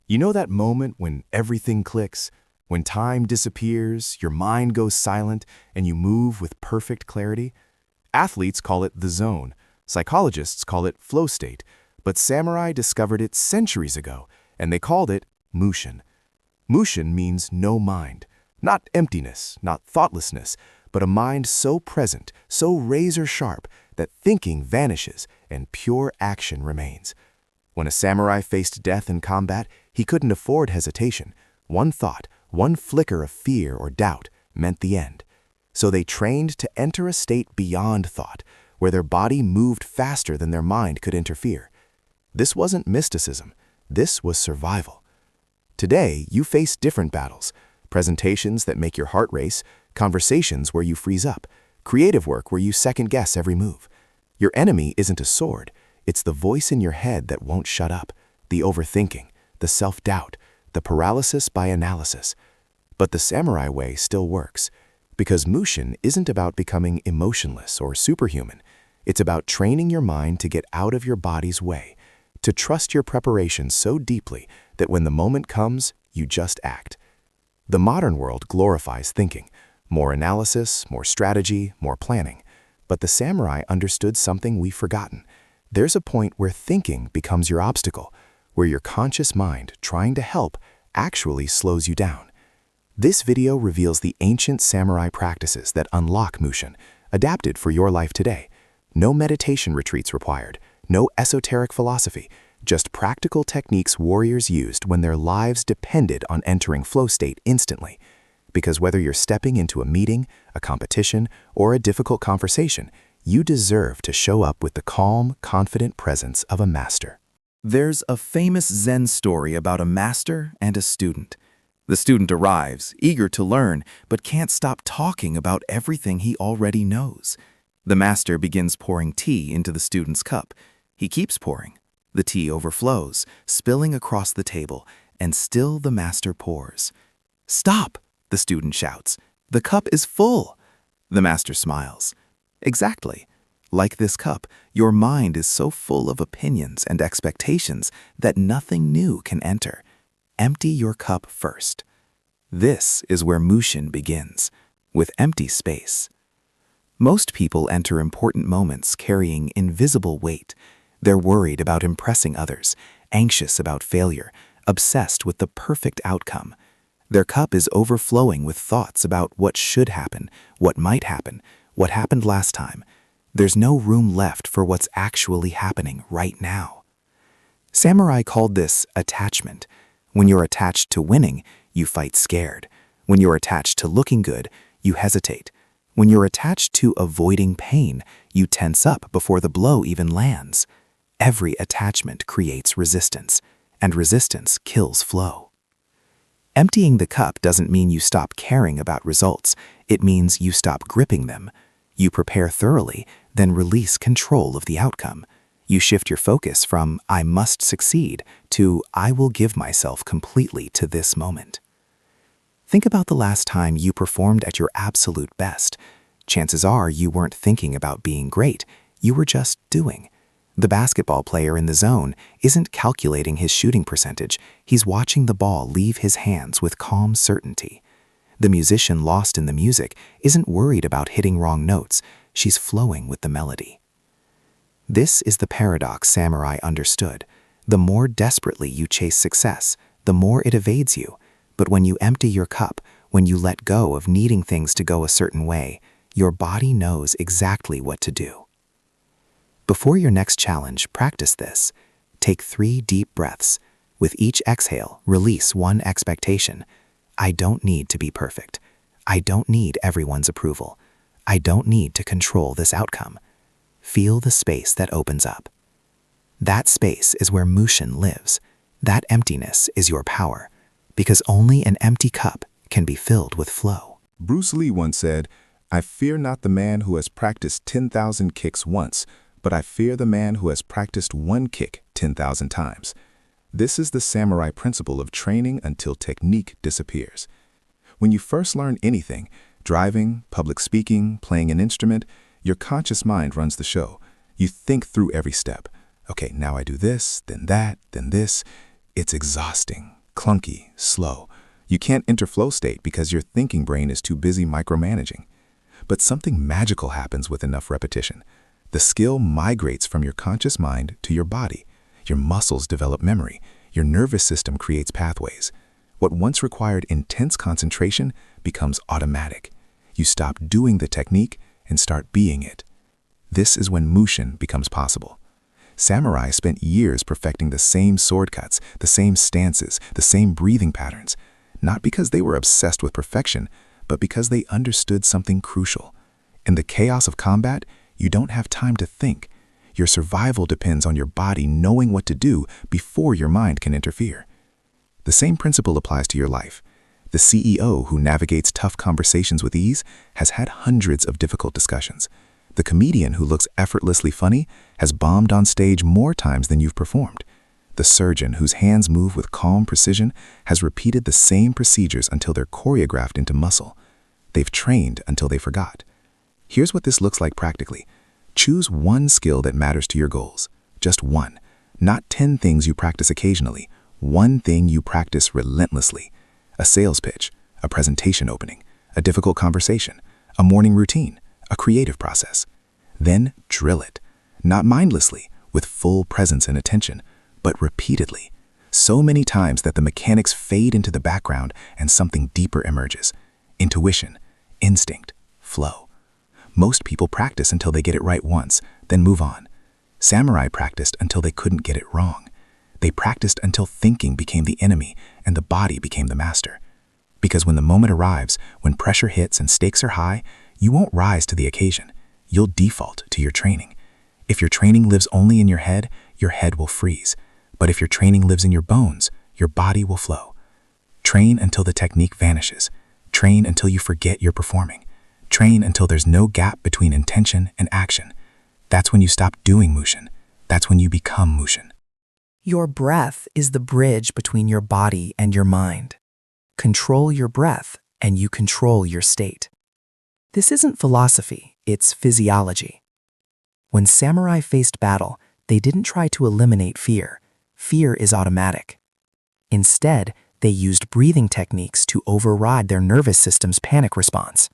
You know that moment when everything clicks, when time disappears, your mind goes silent, and you move with perfect clarity? Athletes call it the zone. Psychologists call it flow state. But samurai discovered it centuries ago, and they called it Mushin. Mushin means no mind. Not emptiness, not thoughtlessness, but a mind so present, so razor-sharp, that thinking vanishes and pure action remains. When a samurai faced death in combat, he couldn't afford hesitation. One thought, one flicker of fear or doubt meant the end. So they trained to enter a state beyond thought, where their body moved faster than their mind could interfere. This wasn't mysticism. This was survival. Today, you face different battles. Presentations that make your heart race, conversations where you freeze up, creative work where you second-guess every move. Your enemy isn't a sword. It's the voice in your head that won't shut up, the overthinking, the self-doubt, the paralysis by analysis. But the samurai way still works, because Mushin isn't about becoming emotionless or superhuman. It's about training your mind to get out of your body's way, to trust your preparation so deeply that when the moment comes, you just act. The modern world glorifies thinking, more analysis, more strategy, more planning. But the samurai understood something we've forgotten. There's a point where thinking becomes your obstacle, where your conscious mind, trying to help, actually slows you down. This video reveals the ancient samurai practices that unlock Mushin, adapted for your life today. No meditation retreats required, no esoteric philosophy, just practical techniques warriors used when their lives depended on entering flow state instantly. Because whether you're stepping into a meeting, a competition, or a difficult conversation, you deserve to show up with the calm, confident presence of a master. There's a famous Zen story about a master and a student. The student arrives, eager to learn, but can't stop talking about everything he already knows. The master begins pouring tea into the student's cup. He keeps pouring. The tea overflows, spilling across the table, and still the master pours. "Stop!" the student shouts. "The cup is full." The master smiles. Exactly. Like this cup, your mind is so full of opinions and expectations that nothing new can enter. Empty your cup first. This is where Mushin begins, with empty space. Most people enter important moments carrying invisible weight. They're worried about impressing others, anxious about failure, obsessed with the perfect outcome. Their cup is overflowing with thoughts about what should happen, what might happen, what happened last time. There's no room left for what's actually happening right now. Samurai called this attachment. When you're attached to winning, you fight scared. When you're attached to looking good, you hesitate. When you're attached to avoiding pain, you tense up before the blow even lands. Every attachment creates resistance, and resistance kills flow. Emptying the cup doesn't mean you stop caring about results. It means you stop gripping them. You prepare thoroughly, then release control of the outcome. You shift your focus from "I must succeed" to "I will give myself completely to this moment." Think about the last time you performed at your absolute best. Chances are you weren't thinking about being great. You were just doing. The basketball player in the zone isn't calculating his shooting percentage. He's watching the ball leave his hands with calm certainty. The musician lost in the music isn't worried about hitting wrong notes. She's flowing with the melody. This is the paradox samurai understood. The more desperately you chase success, the more it evades you. But when you empty your cup, when you let go of needing things to go a certain way, your body knows exactly what to do. Before your next challenge, practice this. Take 3 deep breaths. With each exhale, release one expectation. I don't need to be perfect. I don't need everyone's approval. I don't need to control this outcome. Feel the space that opens up. That space is where Mushin lives. That emptiness is your power, because only an empty cup can be filled with flow. Bruce Lee once said, "I fear not the man who has practiced 10,000 kicks once, but I fear the man who has practiced one kick 10,000 times. This is the samurai principle of training until technique disappears. When you first learn anything, driving, public speaking, playing an instrument, your conscious mind runs the show. You think through every step. Okay, now I do this, then that, then this. It's exhausting, clunky, slow. You can't enter flow state because your thinking brain is too busy micromanaging. But something magical happens with enough repetition. The skill migrates from your conscious mind to your body. Your muscles develop memory. Your nervous system creates pathways. What once required intense concentration becomes automatic. You stop doing the technique and start being it. This is when Mushin becomes possible. Samurai spent years perfecting the same sword cuts, the same stances, the same breathing patterns, not because they were obsessed with perfection, but because they understood something crucial. In the chaos of combat, you don't have time to think. Your survival depends on your body knowing what to do before your mind can interfere. The same principle applies to your life. The CEO who navigates tough conversations with ease has had hundreds of difficult discussions. The comedian who looks effortlessly funny has bombed on stage more times than you've performed. The surgeon whose hands move with calm precision has repeated the same procedures until they're choreographed into muscle. They've trained until they forgot. Here's what this looks like practically. Choose one skill that matters to your goals. Just one. Not 10 things you practice occasionally. One thing you practice relentlessly. A sales pitch, a presentation opening, a difficult conversation, a morning routine, a creative process. Then drill it. Not mindlessly, with full presence and attention, but repeatedly. So many times that the mechanics fade into the background and something deeper emerges. Intuition, instinct, flow. Most people practice until they get it right once, then move on. Samurai practiced until they couldn't get it wrong. They practiced until thinking became the enemy and the body became the master. Because when the moment arrives, when pressure hits and stakes are high, you won't rise to the occasion. You'll default to your training. If your training lives only in your head will freeze. But if your training lives in your bones, your body will flow. Train until the technique vanishes. Train until you forget you're performing. Train until there's no gap between intention and action. That's when you stop doing Mushin. That's when you become Mushin. Your breath is the bridge between your body and your mind. Control your breath, and you control your state. This isn't philosophy, it's physiology. When samurai faced battle, they didn't try to eliminate fear. Fear is automatic. Instead, they used breathing techniques to override their nervous system's panic response.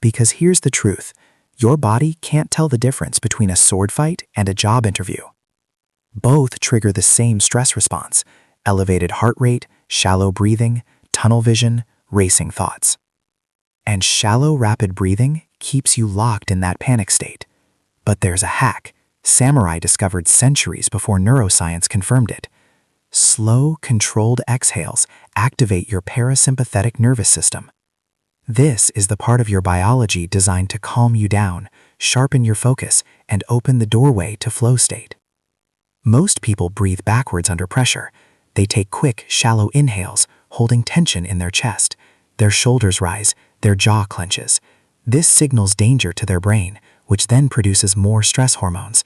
Because here's the truth, your body can't tell the difference between a sword fight and a job interview. Both trigger the same stress response: elevated heart rate, shallow breathing, tunnel vision, racing thoughts. And shallow, rapid breathing keeps you locked in that panic state. But there's a hack samurai discovered centuries before neuroscience confirmed it. Slow, controlled exhales activate your parasympathetic nervous system. This is the part of your biology designed to calm you down, sharpen your focus, and open the doorway to flow state. Most people breathe backwards under pressure. They take quick, shallow inhales, holding tension in their chest. Their shoulders rise, their jaw clenches. This signals danger to their brain, which then produces more stress hormones.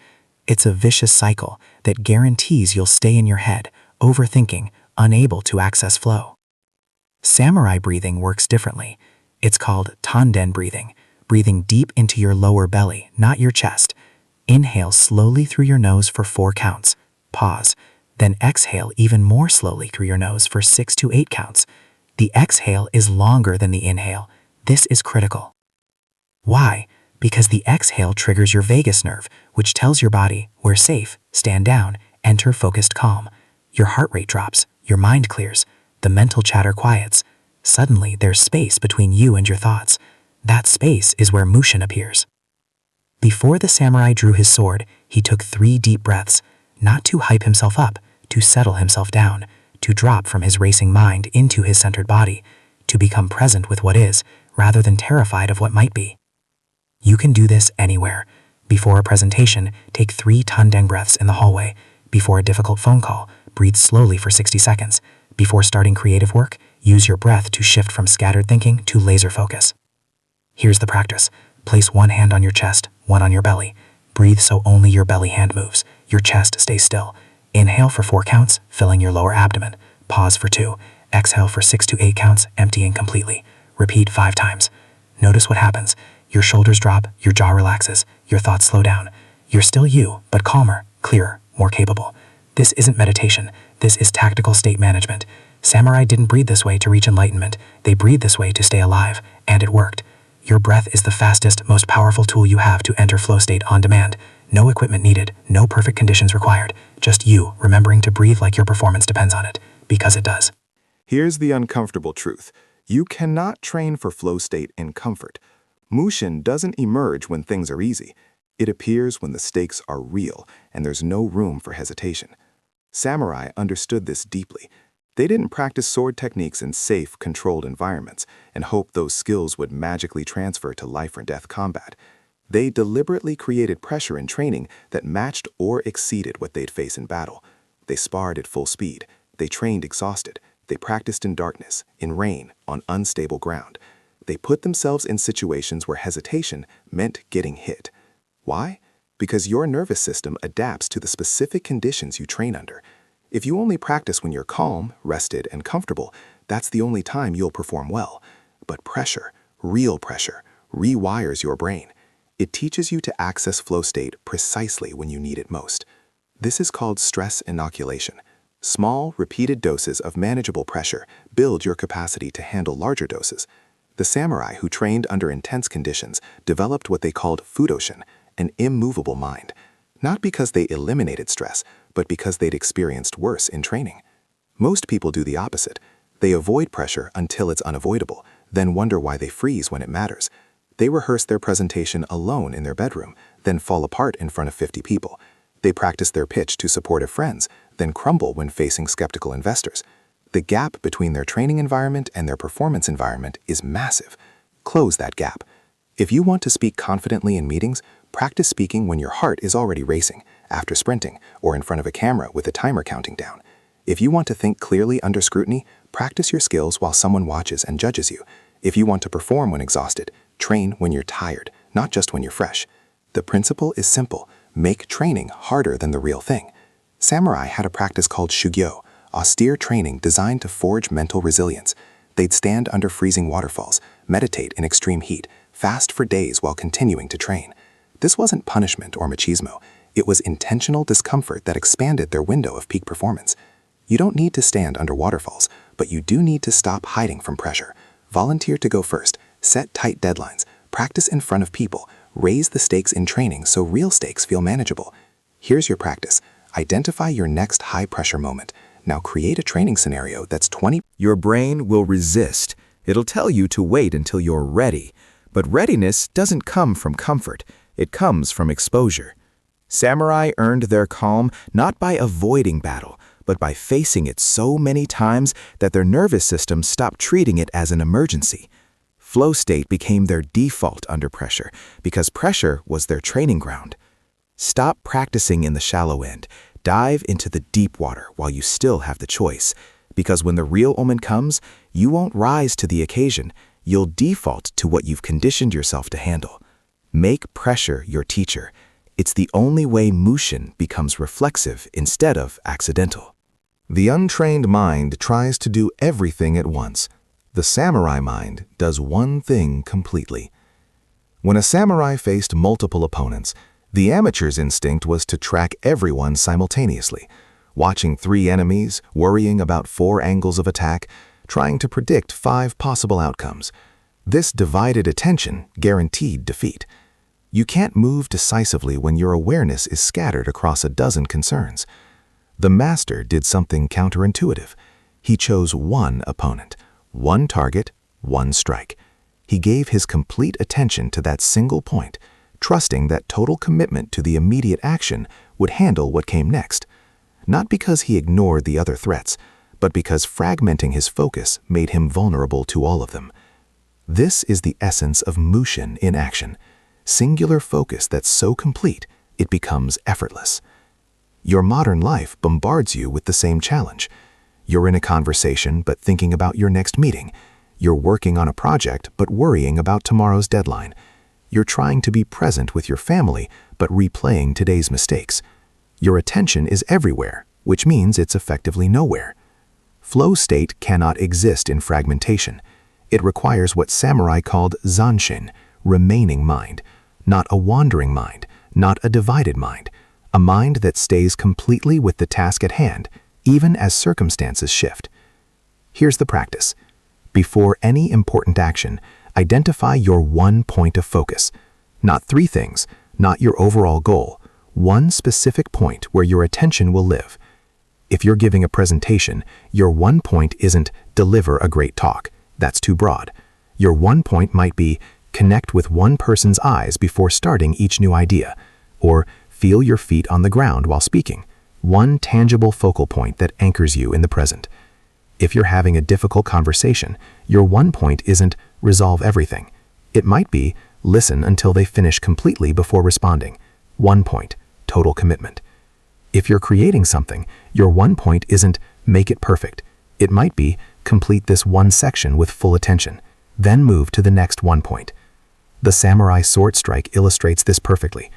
It's a vicious cycle that guarantees you'll stay in your head, overthinking, unable to access flow. Samurai breathing works differently. It's called tanden breathing, breathing deep into your lower belly, not your chest. Inhale slowly through your nose for 4 counts. Pause. Then exhale even more slowly through your nose for 6 to 8 counts. The exhale is longer than the inhale. This is critical. Why? Because the exhale triggers your vagus nerve, which tells your body, we're safe, stand down, enter focused calm. Your heart rate drops, your mind clears, the mental chatter quiets. Suddenly, there's space between you and your thoughts. That space is where Mushin appears. Before the samurai drew his sword, he took 3 deep breaths, not to hype himself up, to settle himself down, to drop from his racing mind into his centered body, to become present with what is, rather than terrified of what might be. You can do this anywhere. Before a presentation, take 3 tanden breaths in the hallway. Before a difficult phone call, breathe slowly for 60 seconds. Before starting creative work, use your breath to shift from scattered thinking to laser focus. Here's the practice. Place 1 hand on your chest, 1 on your belly. Breathe so only your belly hand moves. Your chest stays still. Inhale for 4 counts, filling your lower abdomen. Pause for 2. Exhale for 6 to 8 counts, emptying completely. Repeat 5 times. Notice what happens. Your shoulders drop, your jaw relaxes, your thoughts slow down. You're still you, but calmer, clearer, more capable. This isn't meditation. This is tactical state management. Samurai didn't breathe this way to reach enlightenment. They breathed this way to stay alive, and it worked. Your breath is the fastest, most powerful tool you have to enter flow state on demand. No equipment needed, no perfect conditions required. Just you remembering to breathe like your performance depends on it, because it does. Here's the uncomfortable truth. You cannot train for flow state in comfort. Mushin doesn't emerge when things are easy. It appears when the stakes are real and there's no room for hesitation. Samurai understood this deeply. They didn't practice sword techniques in safe, controlled environments and hope those skills would magically transfer to life-or-death combat. They deliberately created pressure in training that matched or exceeded what they'd face in battle. They sparred at full speed. They trained exhausted. They practiced in darkness, in rain, on unstable ground. They put themselves in situations where hesitation meant getting hit. Why? Because your nervous system adapts to the specific conditions you train under. If you only practice when you're calm, rested, and comfortable, that's the only time you'll perform well. But pressure, real pressure, rewires your brain. It teaches you to access flow state precisely when you need it most. This is called stress inoculation. Small, repeated doses of manageable pressure build your capacity to handle larger doses. The samurai who trained under intense conditions developed what they called fudoshin, an immovable mind, not because they eliminated stress, but because they'd experienced worse in training. Most people do the opposite. They avoid pressure until it's unavoidable, then wonder why they freeze when it matters. They rehearse their presentation alone in their bedroom, then fall apart in front of 50 people. They practice their pitch to supportive friends, then crumble when facing skeptical investors. The gap between their training environment and their performance environment is massive. Close that gap. If you want to speak confidently in meetings, practice speaking when your heart is already racing, after sprinting, or in front of a camera with a timer counting down. If you want to think clearly under scrutiny, practice your skills while someone watches and judges you. If you want to perform when exhausted, train when you're tired, not just when you're fresh. The principle is simple. Make training harder than the real thing. Samurai had a practice called shugyo, austere training designed to forge mental resilience. They'd stand under freezing waterfalls, meditate in extreme heat, fast for days while continuing to train. This wasn't punishment or machismo. It was intentional discomfort that expanded their window of peak performance. You don't need to stand under waterfalls, but you do need to stop hiding from pressure. Volunteer to go first, set tight deadlines, practice in front of people, raise the stakes in training so real stakes feel manageable. Here's your practice. Identify your next high-pressure moment. Now create a training scenario that's 20. Your brain will resist. It'll tell you to wait until you're ready. But readiness doesn't come from comfort. It comes from exposure. Samurai earned their calm not by avoiding battle, but by facing it so many times that their nervous system stopped treating it as an emergency. Flow state became their default under pressure because pressure was their training ground. Stop practicing in the shallow end. Dive into the deep water while you still have the choice, because when the real moment comes, you won't rise to the occasion. You'll default to what you've conditioned yourself to handle. Make pressure your teacher. It's the only way Mushin becomes reflexive instead of accidental. The untrained mind tries to do everything at once. The samurai mind does one thing completely. When a samurai faced multiple opponents, the amateur's instinct was to track everyone simultaneously, watching 3 enemies, worrying about 4 angles of attack, trying to predict 5 possible outcomes. This divided attention guaranteed defeat. You can't move decisively when your awareness is scattered across a dozen concerns. The master did something counterintuitive. He chose one opponent, one target, one strike. He gave his complete attention to that single point, trusting that total commitment to the immediate action would handle what came next. Not because he ignored the other threats, but because fragmenting his focus made him vulnerable to all of them. This is the essence of Mushin in action. Singular focus that's so complete, it becomes effortless. Your modern life bombards you with the same challenge. You're in a conversation but thinking about your next meeting. You're working on a project but worrying about tomorrow's deadline. You're trying to be present with your family but replaying today's mistakes. Your attention is everywhere, which means it's effectively nowhere. Flow state cannot exist in fragmentation. It requires what samurai called zanshin, remaining mind, not a wandering mind, not a divided mind, a mind that stays completely with the task at hand, even as circumstances shift. Here's the practice. Before any important action, identify your one point of focus. Not three things, not your overall goal. One specific point where your attention will live. If you're giving a presentation, your one point isn't deliver a great talk. That's too broad. Your one point might be connect with one person's eyes before starting each new idea, or feel your feet on the ground while speaking. One tangible focal point that anchors you in the present. If you're having a difficult conversation, your one point isn't resolve everything. It might be listen until they finish completely before responding. One point, total commitment. If you're creating something, your one point isn't make it perfect. It might be complete this one section with full attention, then move to the next one point. The samurai sword strike illustrates this perfectly.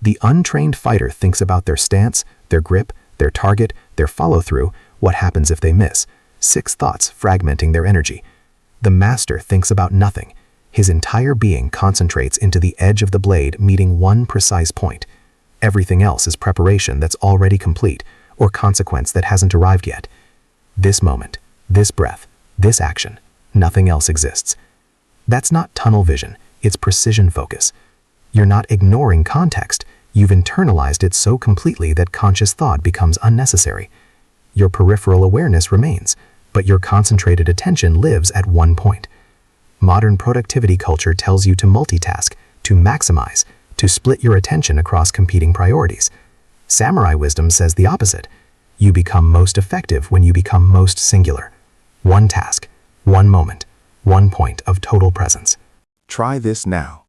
The untrained fighter thinks about their stance, their grip, their target, their follow-through, what happens if they miss. 6 thoughts fragmenting their energy. The master thinks about nothing. His entire being concentrates into the edge of the blade meeting one precise point. Everything else is preparation that's already complete, or consequence that hasn't arrived yet. This moment, this breath, this action, nothing else exists. That's not tunnel vision, it's precision focus. You're not ignoring context, you've internalized it so completely that conscious thought becomes unnecessary. Your peripheral awareness remains, but your concentrated attention lives at one point. Modern productivity culture tells you to multitask, to maximize, to split your attention across competing priorities. Samurai wisdom says the opposite. You become most effective when you become most singular. One task, one moment, one point of total presence. Try this now.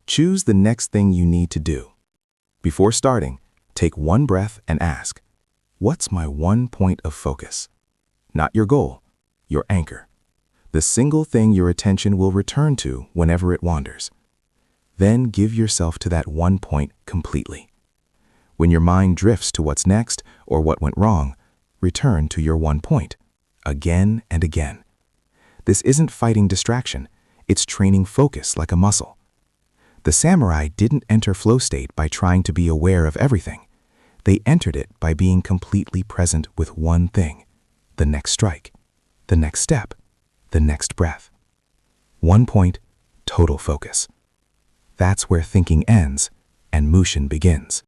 Choose the next thing you need to do. Before starting, take one breath and ask, what's my one point of focus? Not your goal, your anchor. The single thing your attention will return to whenever it wanders. Then give yourself to that one point completely. When your mind drifts to what's next or what went wrong, return to your one point, again and again. This isn't fighting distraction, it's training focus like a muscle. The samurai didn't enter flow state by trying to be aware of everything. They entered it by being completely present with one thing, the next strike, the next step, the next breath. One point, total focus. That's where thinking ends and Mushin begins.